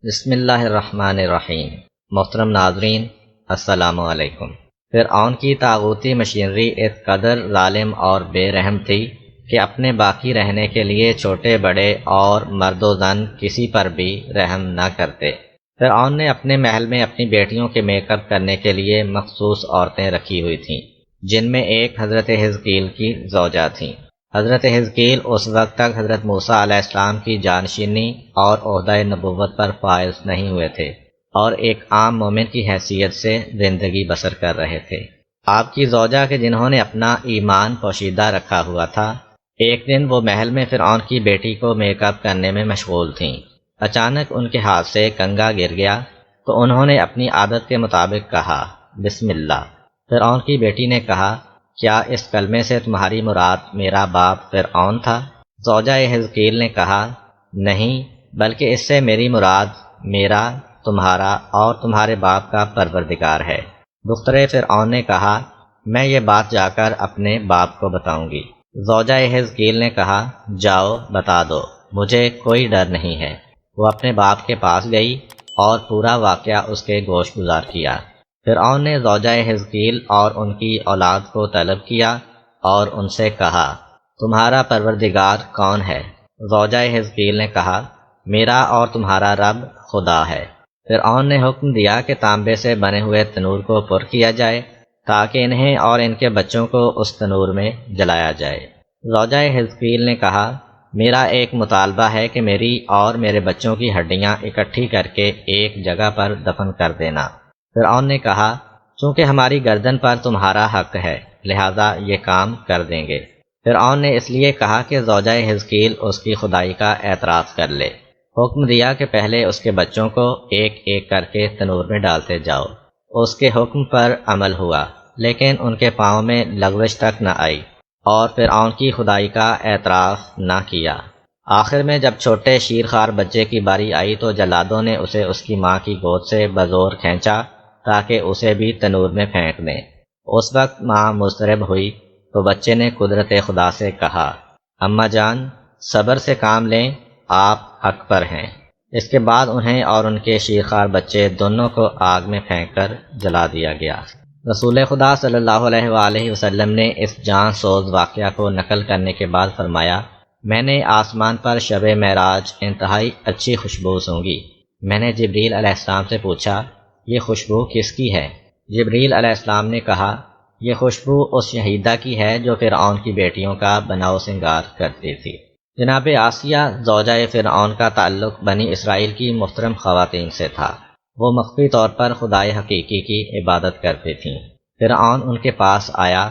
بسم اللہ الرحمن الرحیم۔ محترم ناظرین، السلام علیکم۔ فرعون کی طاغوتی مشینری اس قدر ظالم اور بے رحم تھی کہ اپنے باقی رہنے کے لیے چھوٹے بڑے اور مرد و زن کسی پر بھی رحم نہ کرتے۔ فرعون نے اپنے محل میں اپنی بیٹیوں کے میک اپ کرنے کے لیے مخصوص عورتیں رکھی ہوئی تھیں، جن میں ایک حضرت حزقیل کی زوجہ تھیں۔ حضرت حزقیل اس وقت تک حضرت موسیٰ علیہ السلام کی جانشینی اور عہدہ نبوت پر فائز نہیں ہوئے تھے اور ایک عام مومن کی حیثیت سے زندگی بسر کر رہے تھے۔ آپ کی زوجہ کے جنہوں نے اپنا ایمان پوشیدہ رکھا ہوا تھا، ایک دن وہ محل میں فرعون کی بیٹی کو میک اپ کرنے میں مشغول تھیں۔ اچانک ان کے ہاتھ سے کنگا گر گیا تو انہوں نے اپنی عادت کے مطابق کہا بسم اللہ۔ فرعون کی بیٹی نے کہا، کیا اس کلمے سے تمہاری مراد میرا باپ فرعون تھا؟ زوجہ حزقیل نے کہا، نہیں، بلکہ اس سے میری مراد میرا، تمہارا اور تمہارے باپ کا پروردگار ہے۔ دختر فرعون نے کہا، میں یہ بات جا کر اپنے باپ کو بتاؤں گی۔ زوجہ حزقیل نے کہا، جاؤ بتا دو، مجھے کوئی ڈر نہیں ہے۔ وہ اپنے باپ کے پاس گئی اور پورا واقعہ اس کے گوش گزار کیا۔ فرعون نے زوجہ حزقیل اور ان کی اولاد کو طلب کیا اور ان سے کہا، تمہارا پروردگار کون ہے؟ زوجہ حزقیل نے کہا، میرا اور تمہارا رب خدا ہے۔ فرعون نے حکم دیا کہ تانبے سے بنے ہوئے تنور کو پر کیا جائے تاکہ انہیں اور ان کے بچوں کو اس تنور میں جلایا جائے۔ زوجہ حزقیل نے کہا، میرا ایک مطالبہ ہے کہ میری اور میرے بچوں کی ہڈیاں اکٹھی کر کے ایک جگہ پر دفن کر دینا۔ فرعون نے کہا، چونکہ ہماری گردن پر تمہارا حق ہے، لہذا یہ کام کر دیں گے۔ فرعون نے اس لیے کہا کہ زوجہ حزقیل اس کی خدائی کا اعتراف کر لے۔ حکم دیا کہ پہلے اس کے بچوں کو ایک ایک کر کے تنور میں ڈالتے جاؤ۔ اس کے حکم پر عمل ہوا، لیکن ان کے پاؤں میں لغزش تک نہ آئی اور فرعون کی خدائی کا اعتراف نہ کیا۔ آخر میں جب چھوٹے شیرخوار بچے کی باری آئی تو جلادوں نے اسے اس کی ماں کی گود سے بزور کھینچا تاکہ اسے بھی تنور میں پھینک دیں۔ اس وقت ماں مضطرب ہوئی تو بچے نے قدرت خدا سے کہا، اماں جان، صبر سے کام لیں، آپ حق پر ہیں۔ اس کے بعد انہیں اور ان کے شیرخوار بچے دونوں کو آگ میں پھینک کر جلا دیا گیا۔ رسول خدا صلی اللہ علیہ وآلہ وسلم نے اس جان سوز واقعہ کو نقل کرنے کے بعد فرمایا، میں نے آسمان پر شب معراج انتہائی اچھی خوشبو سونگھی۔ میں نے جبریل علیہ السلام سے پوچھا، یہ خوشبو کس کی ہے؟ جبریل علیہ السلام نے کہا، یہ خوشبو اس شہیدہ کی ہے جو فرعون کی بیٹیوں کا بناؤ سنگار کرتی تھی۔ جناب آسیہ زوجہ فرعون کا تعلق بنی اسرائیل کی محترم خواتین سے تھا۔ وہ مخفی طور پر خدائے حقیقی کی عبادت کرتی تھیں۔ فرعون ان کے پاس آیا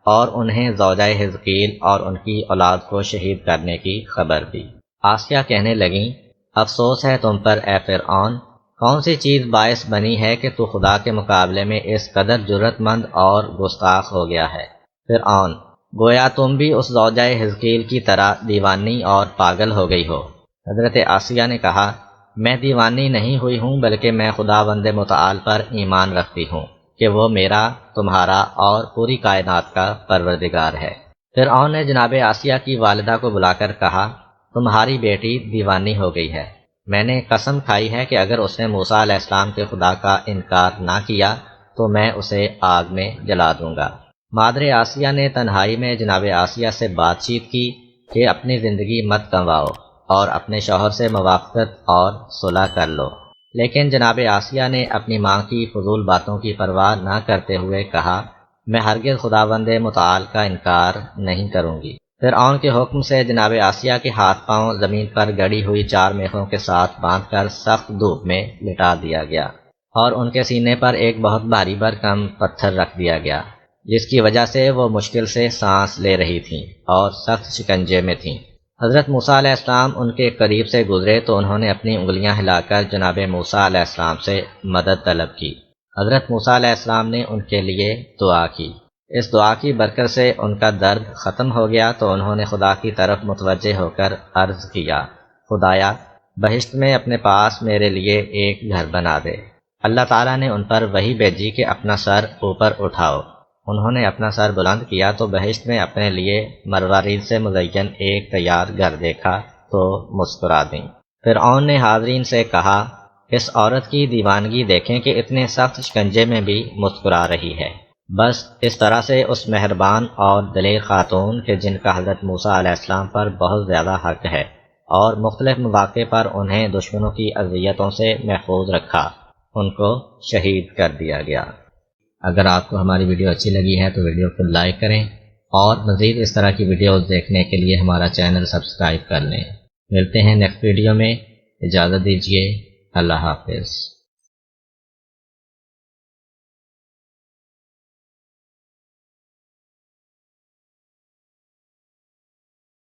اور انہیں زوجہ حزقیل اور ان کی اولاد کو شہید کرنے کی خبر دی۔ آسیہ کہنے لگیں، افسوس ہے تم پر اے فرعون، کون سی چیز باعث بنی ہے کہ تو خدا کے مقابلے میں اس قدر جرأت مند اور گستاخ ہو گیا ہے؟ فرعون، گویا تم بھی اس زوجہ حزقیل کی طرح دیوانی اور پاگل ہو گئی ہو۔ حضرت آسیہ نے کہا، میں دیوانی نہیں ہوئی ہوں، بلکہ میں خداوند متعال پر ایمان رکھتی ہوں کہ وہ میرا، تمہارا اور پوری کائنات کا پروردگار ہے۔ فرعون نے جناب آسیہ کی والدہ کو بلا کر کہا، تمہاری بیٹی دیوانی ہو گئی ہے۔ میں نے قسم کھائی ہے کہ اگر اس نے موسیٰ علیہ السلام کے خدا کا انکار نہ کیا تو میں اسے آگ میں جلا دوں گا۔ مادر آسیہ نے تنہائی میں جناب آسیہ سے بات چیت کی کہ اپنی زندگی مت گنواؤ اور اپنے شوہر سے موافقت اور صلح کر لو، لیکن جناب آسیہ نے اپنی ماں کی فضول باتوں کی پرواہ نہ کرتے ہوئے کہا، میں ہرگز خداوند متعال کا انکار نہیں کروں گی۔ فرعون کے حکم سے جناب آسیہ کے ہاتھ پاؤں زمین پر گڑی ہوئی 4 میخوں کے ساتھ باندھ کر سخت دھوپ میں لٹا دیا گیا اور ان کے سینے پر ایک بہت بھاری بھرکم پتھر رکھ دیا گیا، جس کی وجہ سے وہ مشکل سے سانس لے رہی تھیں اور سخت شکنجے میں تھیں۔ حضرت موسیٰ علیہ السلام ان کے قریب سے گزرے تو انہوں نے اپنی انگلیاں ہلا کر جناب موسیٰ علیہ السلام سے مدد طلب کی۔ حضرت موسیٰ علیہ السلام نے ان کے لیے دعا کی۔ اس دعا کی برکت سے ان کا درد ختم ہو گیا تو انہوں نے خدا کی طرف متوجہ ہو کر عرض کیا، خدایا، بہشت میں اپنے پاس میرے لیے ایک گھر بنا دے۔ اللہ تعالیٰ نے ان پر وحی بھیجی کہ اپنا سر اوپر اٹھاؤ۔ انہوں نے اپنا سر بلند کیا تو بہشت میں اپنے لیے مروارید سے مزین ایک تیار گھر دیکھا تو مسکرا دیں۔ فرعون نے حاضرین سے کہا، اس عورت کی دیوانگی دیکھیں کہ اتنے سخت شکنجے میں بھی مسکرا رہی ہے۔ بس اس طرح سے اس مہربان اور دلیر خاتون کہ جن کا حضرت موسیٰ علیہ السلام پر بہت زیادہ حق ہے اور مختلف مواقع پر انہیں دشمنوں کی اذیتوں سے محفوظ رکھا، ان کو شہید کر دیا گیا۔ اگر آپ کو ہماری ویڈیو اچھی لگی ہے تو ویڈیو کو لائک کریں اور مزید اس طرح کی ویڈیوز دیکھنے کے لیے ہمارا چینل سبسکرائب کر لیں۔ ملتے ہیں نیکسٹ ویڈیو میں، اجازت دیجیے، اللہ حافظ۔